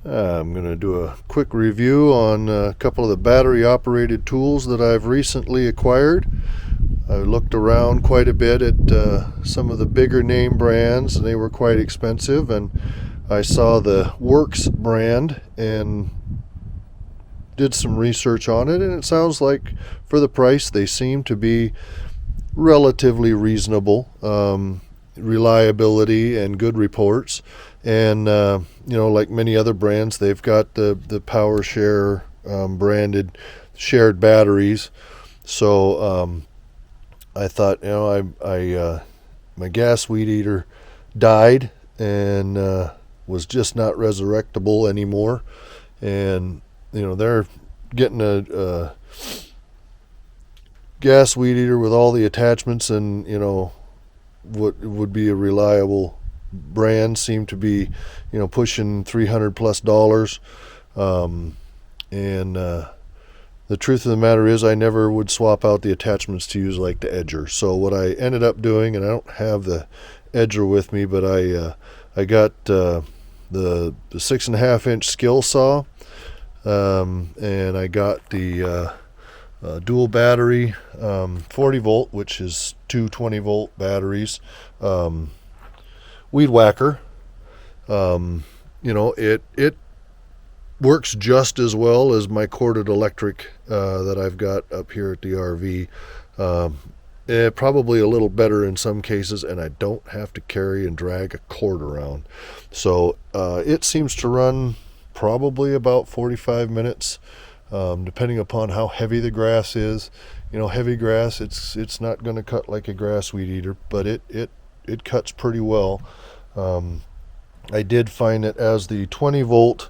I'm going to do a quick review on a couple of the battery operated tools that I've recently acquired. I looked around quite a bit at some of the bigger name brands, and they were quite expensive, and I saw the Worx brand and did some research on it, and it sounds like for the price they seem to be relatively reasonable. Reliability and good reports, and like many other brands, they've got the PowerShare branded shared batteries. So I thought, my gas weed eater died and was just not resurrectable anymore, and they're getting a gas weed eater with all the attachments and what would be a reliable brand seemed to be pushing $300+ and the truth of the matter is I never would swap out the attachments to use like the edger. So what I ended up doing, and I don't have the edger with me, but I got the 6.5-inch skill saw, and I got the dual battery 40 volt, which is two 20 volt batteries, weed whacker. It works just as well as my corded electric that I've got up here at the RV. Probably a little better in some cases, and I don't have to carry and drag a cord around. So it seems to run probably about 45 minutes. Depending upon how heavy the grass is. Heavy grass, it's not going to cut like a grass weed eater, but it cuts pretty well. I did find that as the 20 volt,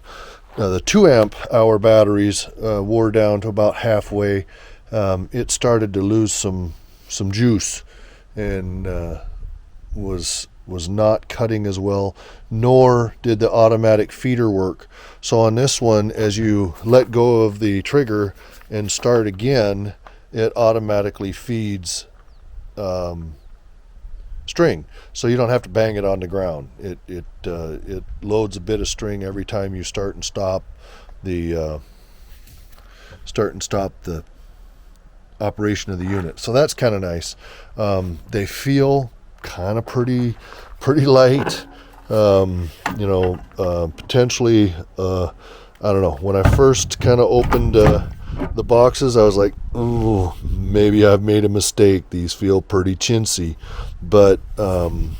the 2 amp hour batteries wore down to about halfway, it started to lose some juice and was not cutting as well, nor did the automatic feeder work. So on this one, as you let go of the trigger and start again, it automatically feeds string, so you don't have to bang it on the ground. It loads a bit of string every time you start and stop the operation of the unit. So that's kind of nice. They feel kind of pretty light. Potentially, I don't know. When I first kind of opened the boxes, I was like, "Ooh, maybe I've made a mistake. These feel pretty chintzy." But I've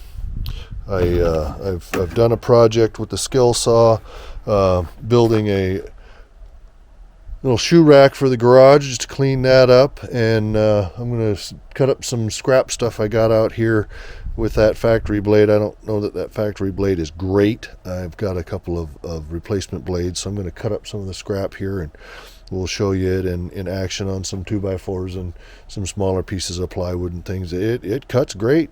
done a project with the skill saw, building a little shoe rack for the garage just to clean that up, and I'm going to cut up some scrap stuff I got out here with that factory blade. I don't know that factory blade is great. I've got a couple of replacement blades, so I'm going to cut up some of the scrap here, and we'll show you it in action on some 2x4s and some smaller pieces of plywood and things. It cuts great.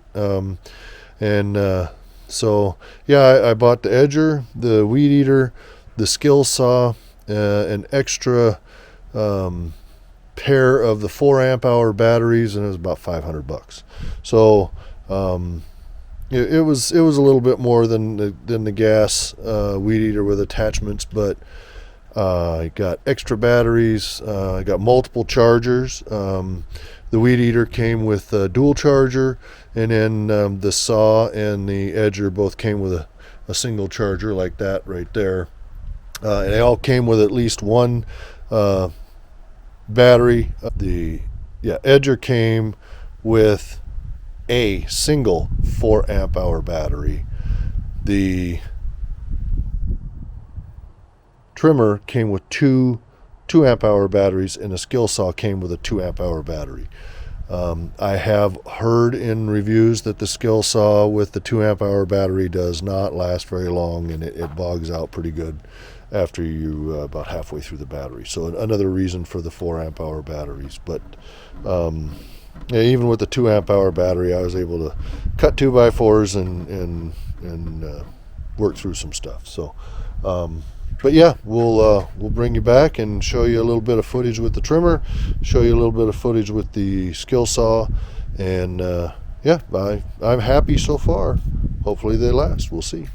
So yeah, I bought the edger, the weed eater, the skill saw, an extra pair of the 4 amp hour batteries, and it was about $500. So it was a little bit more than the gas weed eater with attachments, but I got extra batteries. I got multiple chargers. The weed eater came with a dual charger, and then the saw and the edger both came with a single charger like that right there. And they all came with at least one battery. The edger came with a single 4 amp hour battery. The trimmer came with two 2 amp hour batteries, and the skill saw came with a 2 amp hour battery. I have heard in reviews that the skill saw with the 2 amp hour battery does not last very long, and it bogs out pretty good after you about halfway through the battery. So another reason for the 4 amp hour batteries. But even with the 2 amp hour battery, I was able to cut 2x4s and work through some stuff. So but yeah, we'll bring you back and show you a little bit of footage with the trimmer, show you a little bit of footage with the skill saw, and yeah, I'm happy so far. Hopefully they last. We'll see.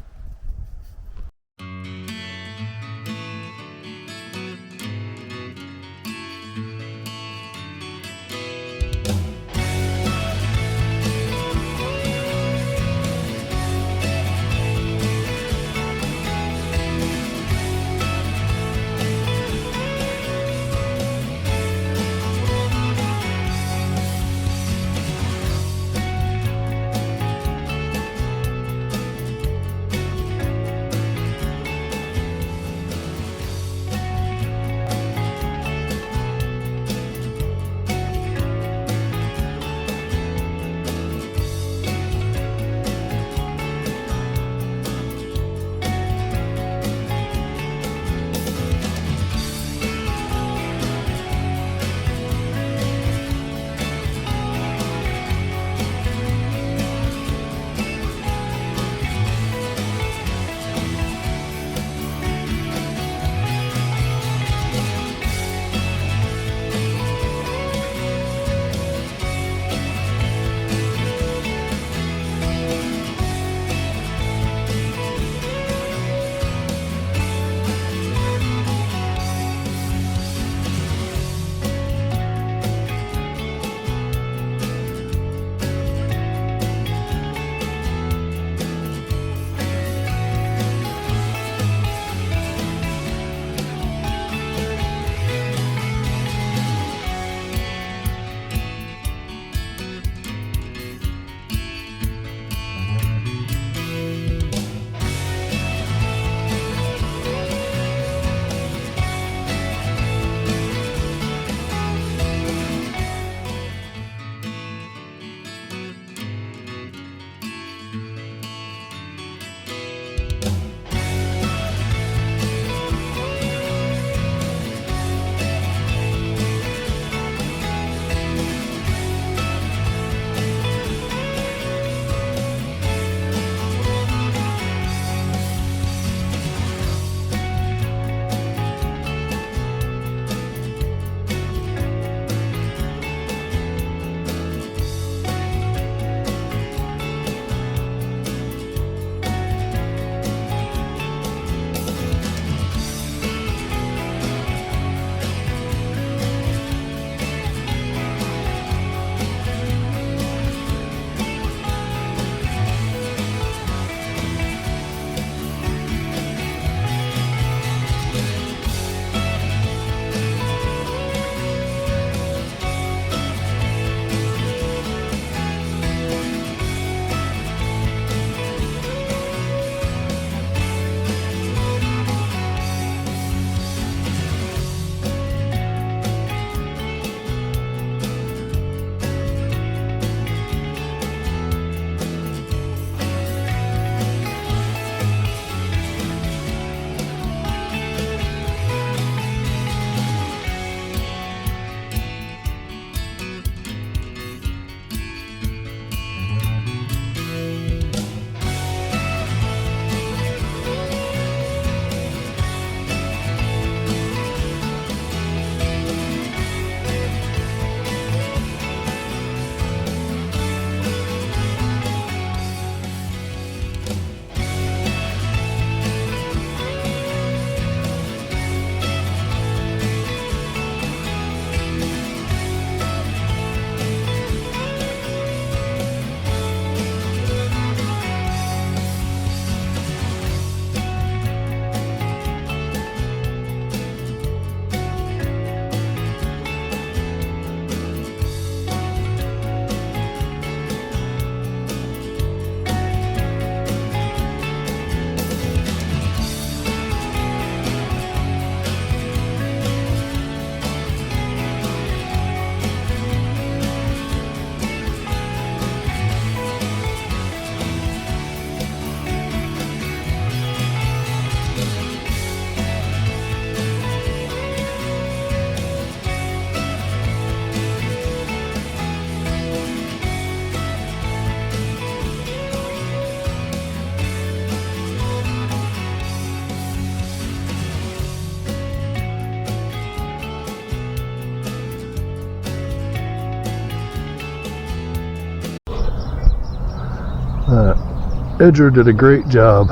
edger did a great job.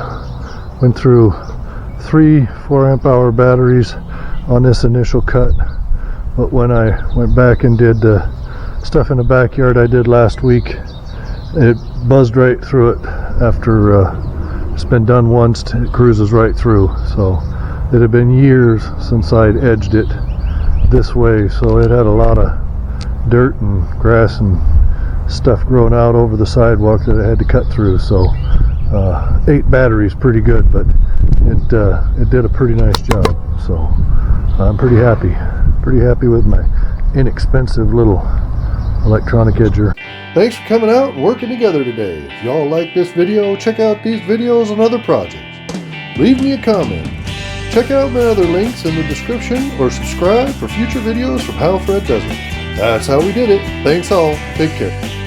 Went through 3 4-amp-hour batteries on this initial cut, but when I went back and did the stuff in the backyard I did last week, it buzzed right through it. After it's been done once, it cruises right through. So it had been years since I'd edged it this way, so it had a lot of dirt and grass and stuff growing out over the sidewalk that I had to cut through. So 8 batteries pretty good, but it did a pretty nice job. So I'm pretty happy with my inexpensive little electronic edger. Thanks for coming out and working together today. If y'all like this video, check out these videos and other projects. Leave me a comment. Check out my other links in the description or subscribe for future videos from How Fred Does It. That's how we did it. Thanks all. Take care.